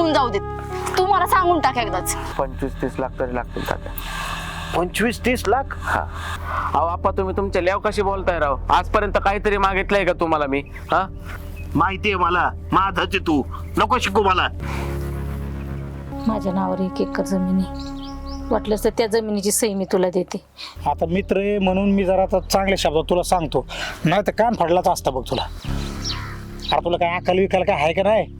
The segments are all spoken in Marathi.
होऊन जाऊ देत. तू मला सांगून टाक एकदाच. 25-30 लाख तरी लागतील तात्या. 25-30 लाख? हा. अहो आप्पा तुम्ही तुमच्या लेव कशी बोलताय राव? आजपर्यंत काहीतरी मागितलंय का तुम्हाला मी? हा, माहितीये मला, माझाच आहे तू, नको शिकू मला. माझ्या नावावर 1 एकर जमीन आहे. वाटलंच तर त्या जमिनीची सही मी तुला देते. आता मित्र आहे म्हणून मी जरा आता चांगल्या शब्दात तुला सांगतो, नाही तर कान फाडलाच असता बघ तुला. अरे तुला काय अक्कल विकाल काय आहे का नाही?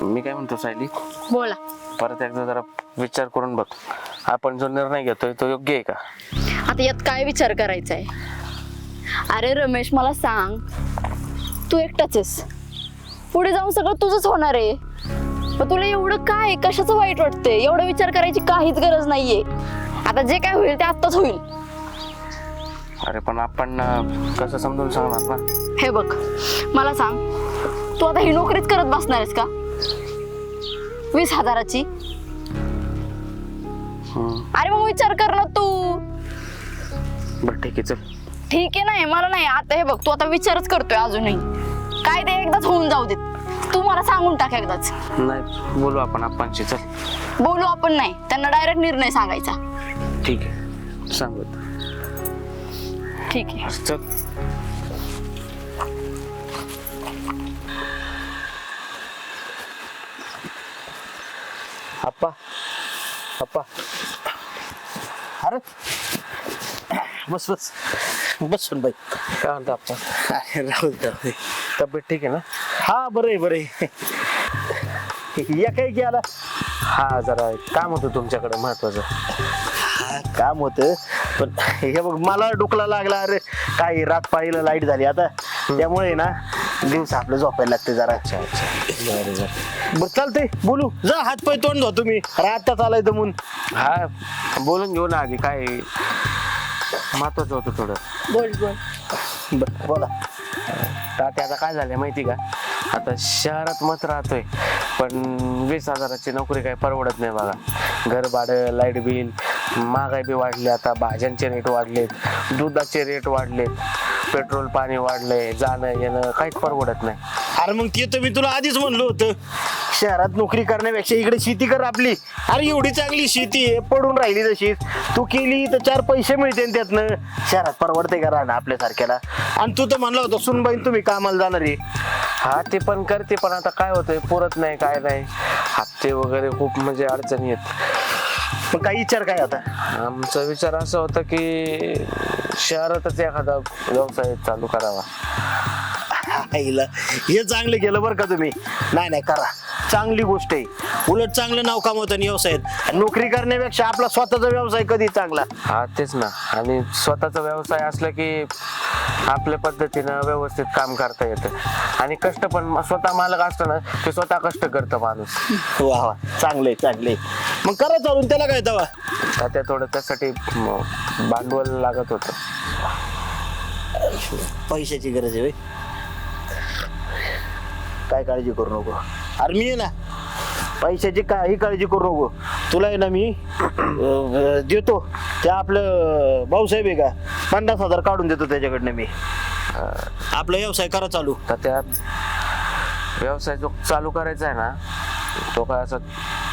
मी काय म्हणतो सायली, बोला. परत एकदा जरा विचार करून बघ. आपण जो निर्णय घेतोय तो योग्य आहे का? आता यात काय विचार करायचा आहे? अरे रमेश मला सांग, तू एकटाच आहेस, पुढे जाऊन सगळं तुझंच होणार आहे. पण तुला एवढं काय कशाचं वाईट वाटतंय? एवढा विचार करायची काहीच गरज नाहीये. आता जे काय होईल ते आत्ताच होईल. अरे पण आपण कसं समजून सांगणार ना? हे बघ मला सांग, तू आता ही नोकरीच करत बसणार आहेस का 20,000ची? अरे मग विचार कर ना तू. बरं ठीक आहे, चल. ठीक आहे, नाही मला नाही. आता हे बघ तू आता विचारच करतोय अजूनही. काय ते एकदाच होऊन जाऊ देत. तू मला सांगून टाक एकदाच. नाही, बोलू आपण आप्पांशी. चल. बोलू आपण नाही, त्यांना डायरेक्ट निर्णय सांगायचा. ठीक आहे, सांगत. ठीक आहे. चल. आप्पा, आप्पा. अरे बस बस बस बाई. काय म्हणतो आप्पा? राहू दे. तब्येत ठीक आहे ना? हा बरं आहे, बरं आहे. या काही गेला? हा, जरा काम होतं तुमच्याकडे महत्वाचं. काम होतं, पण हे बघ मला डोकला लागला. अरे काय रात पाळीला लाईट झाली आता, त्यामुळे ना दिवस आपलं झोपायला लागते जरा. अच्छा अच्छा, बरं बरं. बरं चालतंय, बोलू. जा हात पाय तोंड धुवा तुम्ही, रातच आलाय दमून. हा, बोलून घेऊ ना आधी. काय महत्वाचं होतं थोडं. बोल बोल. बरं बोला. तात्या आता काय झालंय माहिती का? आता शहरात मत राहतोय, पण 20,000ची नोकरी काही परवडत नाही बघा. घर भाडं, लाईट बिल, महागाई बी वाढली. आता भाज्यांचे रेट वाढलेत, दुधाचे रेट वाढलेत, पेट्रोल पाणी वाढलंय, जाणं येणं काहीच परवडत नाही. अरे मग ते तर मी तुला आधीच म्हणलं होतं, शहरात नोकरी करण्यापेक्षा इकडे शेती कर आपली. अरे एवढी चांगली शेती आहे, पडून राहिली तशीच. तू केली तर 4 पैसे मिळते त्यातनं. शहरात परवडते का राहणं आपल्यासारख्याला? आणि तू तर म्हणला होता सुनबाईन तुम्ही कामाला जाणार आहे. हा, ते पण करते, पण आता काय होतंय, पुरत नाही, काय नाही. हप्ते वगैरे खूप म्हणजे अडचणी आहेत. मग काही विचार काय आता? आमचा विचार असा होता की शहरातच एखादा व्यवसाय चालू करावा. आईला हे चांगलं केलं बरं का तुम्ही. नाही नाही करा, चांगली गोष्ट आहे. उलट चांगलं नाव कमवतं व्यवसायात. नोकरी करण्यापेक्षा आपला स्वतःचा व्यवसाय कधी चांगला. हा तेच ना. आणि स्वतःचा व्यवसाय असला की आपल्या पद्धतीनं व्यवस्थित काम करता येतं. आणि कष्ट पण स्वतः मालक असतं ना, ते स्वतः कष्ट करतं माणूस. वा वा, चांगलंय चांगलंय. मग करा चालून, त्याला काय तवा. त्या थोडं त्यासाठी भांडवल लागत होतं. पैशाची गरज आहे होय? काय काळजी करू नको. अरे मी आहे ना, पैशाची काही काळजी करू नको. तुला आहे ना मी देतो. त्या आपलं भाऊसाहेब आहे का, 50,000 काढून देतो त्याच्याकडनं मी. आपला व्यवसाय करा चालू. तर त्या व्यवसाय जो चालू करायचा आहे ना, तो काय असं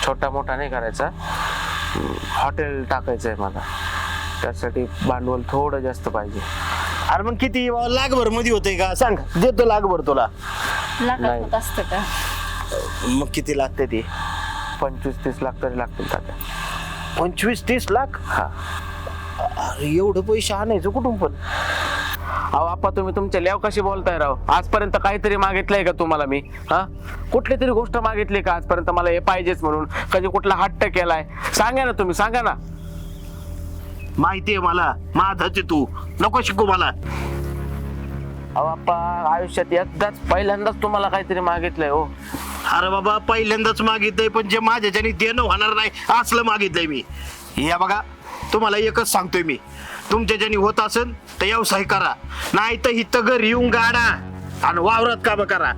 छोटा मोठा नाही करायचा. हॉटेल टाकायचं आहे मला. त्यासाठी भांडवल थोडं जास्त पाहिजे. अरे मग किती लाखभर मध्ये होते का सांग, देतो लाखभर तुला. लाखात होत असतं का? मग किती लागते ते? 25-30 लाख तरी लागतील तात्या. 25-30 लाख? हा. अरे एवढं पैसे आणायचं कुठून पण? अहो आप्पा तुम्ही तुमच्या लेव कशी बोलताय राव? आजपर्यंत काहीतरी मागितलंय का तुम्हाला मी? हा, कुठली तरी गोष्ट मागितली का आजपर्यंत मला हे पाहिजेच म्हणून? कधी कुठला हट्ट केलाय? सांगा ना तुम्ही, सांगा ना. माहितीये मला, माझाच आहे तू, नको शिकू मला. अहो आप्पा, आयुष्यात एकदाच पहिल्यांदाच तुम्हाला काहीतरी मागितलंय हो. अरे बाबा पहिल्यांदाच मागितलंय, पण जे माझ्याच्याने देणं होणार नाही असलं मागितलंय मी. या बघा, तुम्हाला एकच सांगतोय मी, तुमच्या ज्याने होत असेल तर व्यवसाय करा, नाही तर इथं घरी येऊन गाडा आणि वावरात काम करा.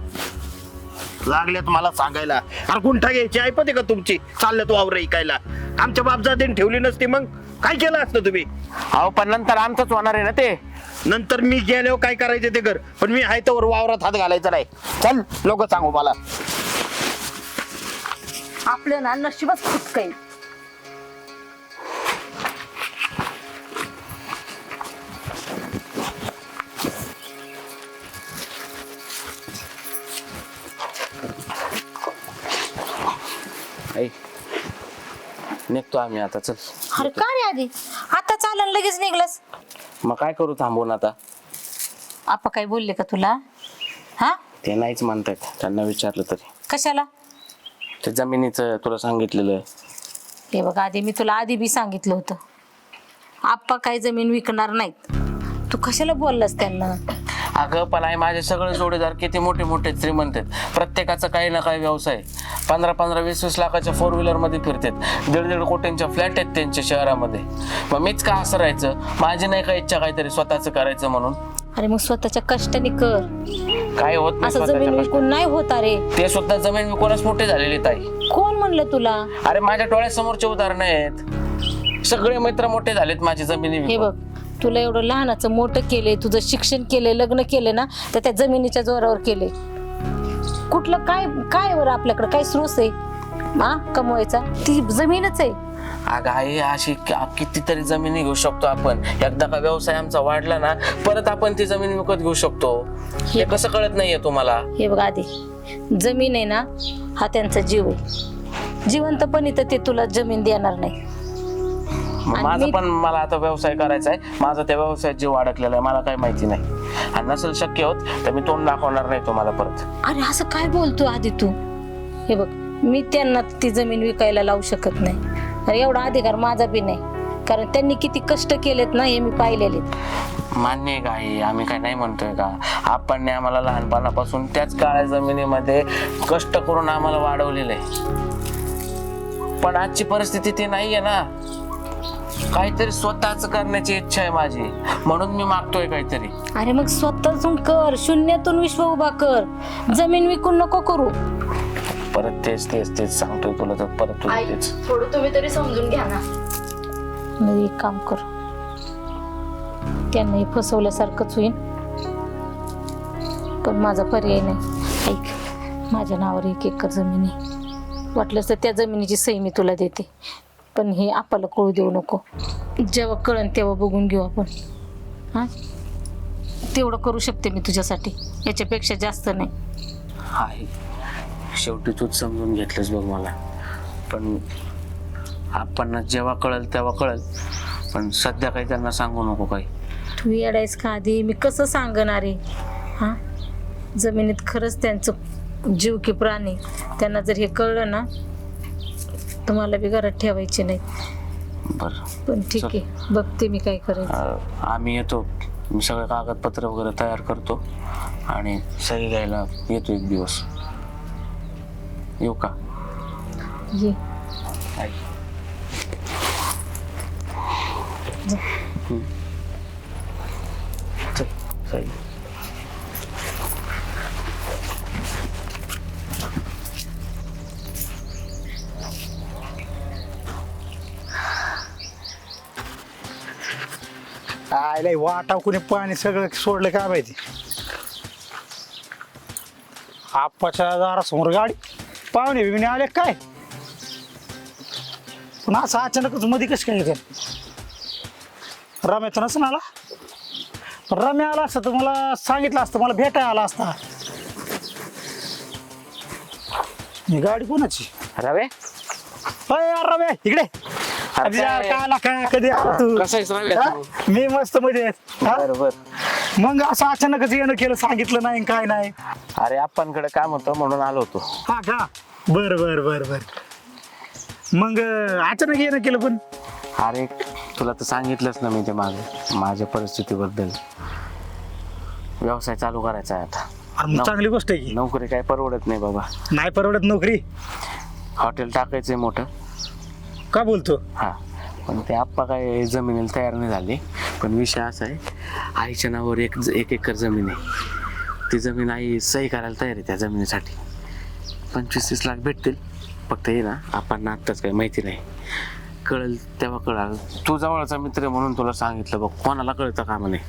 लागल्यात मला सांगायला. अरे गुंठा घ्यायची ऐपत आहे का तुमची? चालल्यात वावर ऐकायला. आमच्या बापजातीने ठेवली नसती मग काय केलं असतं तुम्ही? अहो पण नंतर आमचंच होणार आहे ना ते. नंतर मी गेल्यावर काय करायचे ते कर, पण मी आहे तर वावरात हात घालायचा नाही. चल लोक सांगू मला. आपलं ना नशिबच फुटकय. आई निघतो आम्ही आता. चल. अरे का रे आधी आता चालन लगेच निघलास? मग काय करू थांबून आता? आपा काय बोलले का तुला? हा ते नाहीच म्हणतायत. त्यांना विचारलं तरी कशाला? ते जमिनीचं तुला सांगितलेलं. ते बघ आधी मी तुला आधी बी सांगितलं होतं आप्पा काही जमीन विकणार नाहीत. तू कशाला बोललास त्यांना? अगं पण आहे माझे सगळे जोडीदार किती मोठे मोठे श्रीमंत आहेत. प्रत्येकाचा काही ना काही व्यवसाय. 15-15, 20-20 लाखाच्या 4 व्हीलर मध्ये फिरतात. 1.5 कोटींच्या फ्लॅट आहेत त्यांच्या शहरामध्ये. मग मीच का असं राहायचं? माझी नाही का इच्छा काहीतरी स्वतःच करायचं म्हणून? अरे मग स्वतःच्या कष्टाने कर. काय होत नाही असं स्वतःच्या जमीन कष्टाने. विकून नाही होत. अरे ते सुद्धा जमीन विकूनच मोठे झालेले ताई. कोण म्हणलं तुला? अरे माझ्या डोळ्यासमोरचे उदाहरण आहेत. सगळे मित्र मोठे झालेत माझे जमिनी हे विकून. बघ तुला एवढं लहानाचं मोठं केलंय, तुझं शिक्षण केलंय, लग्न केलंय ना, तर त्या जमिनीच्या जोरावर केले. कुठलं काय काय बरं आपल्याकडे काय स्रोत आहे हा कमवायचा? ती जमीनच आहे. अगं आई अशी कितीतरी जमिनी घेऊ शकतो आपण. एकदा का व्यवसाय आमचा वाढला ना परत आपण ती जमीन विकत घेऊ शकतो. हे कसं कळत नाहीये तुम्हाला? हे बघ आधी जमीन आहे ना हा त्यांचा जीव आहे. जिवंतपणी तर ते तुला जमीन देणार नाही. आणि माझं मी- पण मला आता व्यवसाय करायचा आहे. माझा त्या व्यवसायात जीव अडकलेला आहे. मला काही माहिती नाही. आणि नसेल शक्य होत तर मी तोंड दाखवणार नाही तुम्हाला परत. अरे असं काय बोलतो आधी तू? हे बघ मी त्यांना ती जमीन विकायला लावू शकत नाही. अरे एवढा अधिकार माझा बी नाही, कारण त्यांनी किती कष्ट केलेत ना हे मी पाहिलेले. मान्य आहे का आई? आम्ही काय नाही म्हणतोय का? आपण आम्हाला लहानपणापासून त्याच काळ्या जमिनीमध्ये कष्ट करून आम्हाला वाढवलेलं आहे. पण आजची परिस्थिती ती नाहीये ना. काहीतरी स्वतःच करण्याची इच्छा आहे माझी, म्हणून मी मागतोय काहीतरी. अरे मग स्वतःतून कर, शून्यातून विश्व उभा कर. जमीन विकून नको करू. परत तेच तेच तेच सांगतोय तुला तर परत तुला आई तेच. थोडं तुम्ही तरी समजून घ्या ना. मग एक काम कर, त्यांनाही फसवल्यासारखंच होईल, पण माझा पर्याय नाही. ऐक, माझ्या नावावर 1 एकर जमीन आहे. वाटलंच तर त्या जमिनीची सही मी तुला देते, पण हे आपल्याला कळू देऊ नको. जेव्हा कळन तेव्हा बघून घेऊ आपण. हा तेवढं करू शकते मी तुझ्यासाठी, याच्यापेक्षा जास्त नाही. आहे शेवटी तूच समजून घेतलंस बघ मला. पण आपण जेव्हा कळल तेव्हा कळल, पण सध्या काही त्यांना सांगू नको काही. तू येडायस का आधी? मी कसं सांगणार आहे? हा जमिनीत खरंच त्यांचं जीव की प्राणी. त्यांना जर हे कळलं ना तर मला बी घरात ठेवायचे नाही. बरं पण ठीक आहे, बघते मी काय करायचं. आम्ही येतो. मी सगळे कागदपत्र वगैरे तयार करतो आणि सही घ्यायला येतो एक दिवस. येऊ का? ये आई. चल, सही. आयला वाटाव कुणी पाणी सगळं सोडलं काय माहिती. आप्पाच्या दारासमोर गाडी, पाहुणे बिवणे आले काय? पण असं अचानकच मध्ये कसं काय येते? रम्या तर नसून आला. रम्या आला असता तर मला सांगितलं असतं, मला भेटायला आला असता. ही गाडी कोणाची? रवे अय यार रम्या इकडे. अरे यार, काय आला काय? कधी आला तू? कसा आहेस रव्या हा? तू? मी मस्त मध्ये बरोबर. मग असं अचानकच येणं केलं, सांगितलं नाही काय नाही. अरे आपणकडे काम होतं म्हणून आलो होतो. हा का? बर बर बर बर. मग अचानक येणं केलं पण? अरे तुला तर सांगितलंच ना मी ते मागे माझ्या परिस्थितीबद्दल. व्यवसाय चालू करायचा आहे आता. अरे मग चांगली गोष्ट आहे की. नोकरी काही परवडत नाही बाबा. नाही परवडत नोकरी? हॉटेल टाकायचंय मोठं. का बोलतो? हा पण ते आप्पा काय जमिनीला तयार नाही झाले. पण विषय असा आहे, आईच्या नावावर 1 एकर जमीन आहे. ती जमीन आई सही करायला तयार आहे त्या जमिनीसाठी. 25-30 लाख भेटतील. फक्त हे ना आपण आत्ताच काही माहिती नाही, कळेल तेव्हा कळाल. तू जवळचा मित्र आहे म्हणून तुला सांगितलं बघ, कोणाला कळतं कामा नाही.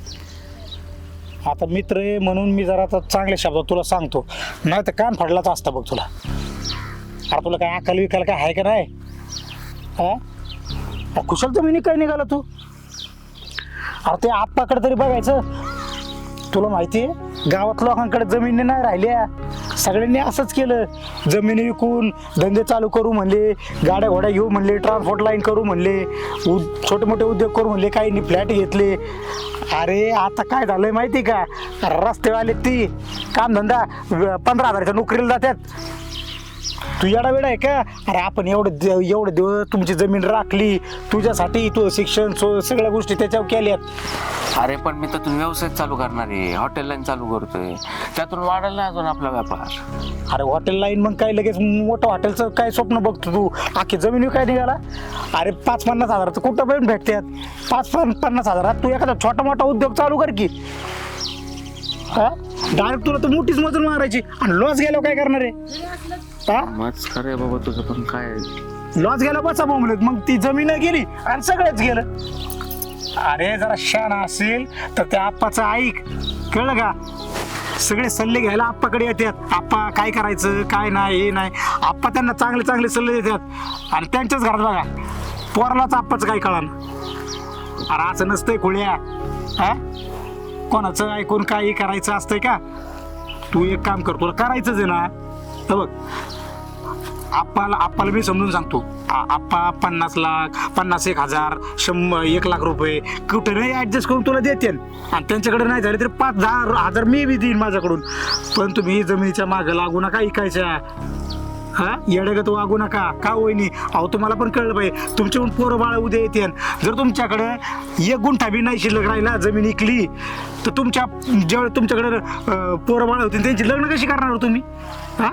आता मित्र आहे म्हणून मी जरा आता चांगल्या शब्दात तुला सांगतो, नाही तर कान फाडलाच असतं बघ तुला. अरे तुला काय अक्कल विकाल काय आहे का नाही? हा कुशल जमिनी काय निघाला तू? अरे ते आप्पाकडे तरी बघायचं. तुला माहिती आहे गावात लोकांकडे जमिनी नाही राहिल्या, सगळ्यांनी असंच केलं. जमिनी विकून धंदे चालू करू म्हणले, गाड्या घोड्या घेऊ म्हणले, ट्रान्सपोर्ट लाईन करू म्हणले, छोटे मोठे उद्योग करू म्हणले, काहींनी फ्लॅट घेतले. अरे आता काय झालंय माहिती का, रस्तेवाले ती कामधंदा 15,000च्या नोकरीला जातात. तू येडा वेडा आहे का? अरे आपण एवढे दिवस तुमची जमीन राखली तुझ्यासाठी, तू शिक्षण सगळ्या गोष्टी त्याच्यावर केल्यात. अरे पण मी त्यातून व्यवसाय चालू करणार आहे, हॉटेल लाईन चालू करतोय, त्यातून वाढेल ना अजून आपला व्यापार. अरे हॉटेल लाईन मग काय लगेच मोठं हॉटेलचं काय स्वप्न बघतो तू? आखी जमीन काय निघाला? अरे 5-50 हजाराचं कुठं पण भेटतात. 5-50 हजारात तू एखादा छोटा मोठा उद्योग चालू कर की. हा डायरेक्ट तुला तर मोठीच मजूर मारायची आणि लॉस गेल्यावर काय करणार आहे? हा मच खरंय बाबा तुझं, पण काय लॉस गेला बसा बोंबलत, मग ती जमीन गेली आणि सगळंच गेलं. अरे जरा शहाणा असेल तर त्या आप्पाचं ऐक, कळलं का? सगळे सल्ले घ्यायला आप्पाकडे येतात. आप्पा काय करायचं काय नाही हे नाही, आप्पा त्यांना चांगले चांगले सल्ले देतात. आणि त्यांच्याच घरात बघा पोरालाच आप्पाचं काय कळालं. अरे असं नसतंय खुळ्या. हा कोणाचं ऐकून काही करायचं असतंय का? तू एक काम कर, तुला करायचंच आहे ना तर बघ, आप्पाला मी समजून सांगतो. आप्पा 50 लाख 50,000 100 1 लाख रुपये कुठे नाही ऍडजस्ट करून तुला देते. आणि त्यांच्याकडे नाही झाले तरी 5-10 हजार मी बी देईन माझ्याकडून. पण तुम्ही जमिनीच्या मागं लागू नका ऐकायच्या. हा येड्यागत वागू नका का वहिनी? अहो तुम्हाला पण कळलं पाहिजे, तुमच्याकडून पोरं बाळ उद्या येते. जर तुमच्याकडे 1 गुंठा बी नाही शिल्लक राहिला, जमीन इकली, तर ज्यावेळेस तुमच्याकडे पोरं बाळ होतील त्यांची लग्न कशी करणार तुम्ही? हा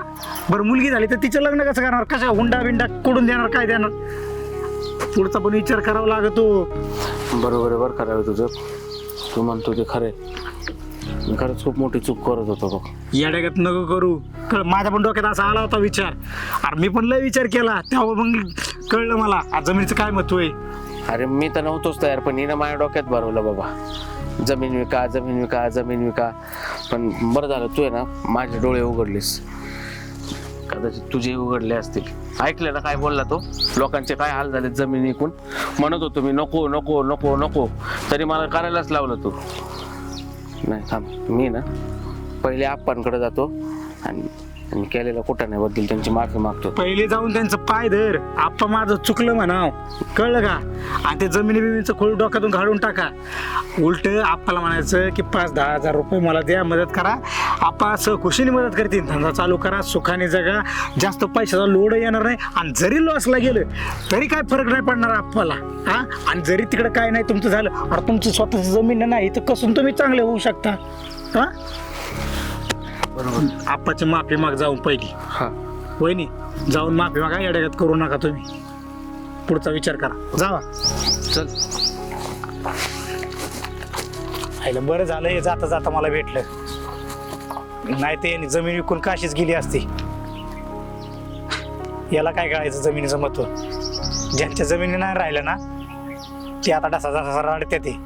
बरं मुलगी झाली तर तिचं लग्न कसं करणार? कशा हुंडा बिंडा कुठून देणार, काय देणार? पुढचा पण विचार करावा लागतो. बरोबर आहे बरं करावं तुझं, तू म्हणतो ते खरंय. मी खरंच खूप मोठी चूक करत होतो बघ. येड्यागत नको करू. माझ्या पण डोक्यात असा आला होता विचार. अरे मी पण लय विचार केला, तेव्हा मग कळलं मला आज जमिनीचं काय महत्व आहे. अरे मी तर नव्हतोच तयार, पण हिनं माझ्या डोक्यात भरवलं बाबा, जमीन विका जमीन विका जमीन विका. पण बरं झालं तू आहे ना माझे डोळे उघडलेस, कदाचित तुझे उघडले असतील. ऐकलं ना काय बोलला तो? लोकांचे काय हाल झाले जमीन विकून. म्हणत होतो मी नको नको नको नको, तरी मला करायलाच लावलं तू. नाही थांब, मी ना पहिले आप्पांकडे जातो आणि केलेल्या कुठाण्याबद्दल त्यांची माफी मागतो. पहिले जाऊन त्यांचं पाय धर, आप्पा माझं चुकलं म्हणाव, कळलं का? आणि ते जमिनी बिमीचं खोल डोक्यातून घालून टाका. उलट आप्पाला म्हणायचं की 5-10 हजार रुपये मला द्या, मदत करा. आप्पा खुशीने मदत करतील, धंदा चालू करा, सुखाने जगा, जास्त पैशाचा लोड येणार नाही. आणि जरी लॉसला गेलं तरी काय फरक नाही पडणार आप्पाला. हा आणि जरी तिकडे काय नाही तुमचं झालं, अरे तुमची स्वतःची जमीन नाही तर कसून तुम्ही चांगले होऊ शकता. हा बरोबर. आप्पाची माफी माग जाऊन पहिली. हा वहिनी जाऊन माफी मागा, येड्यागत करू नका तुम्ही. पुढचा विचार करा, जावा. चल. आईला बरं झालं हे जाता जाता मला भेटलं, नाही ते जमीन विकून काशीच गेली असती. याला काय कळायचं जमिनीचं महत्व? ज्यांच्या जमिनी नाही राहिलं ना ते आता ढसा रडते ते.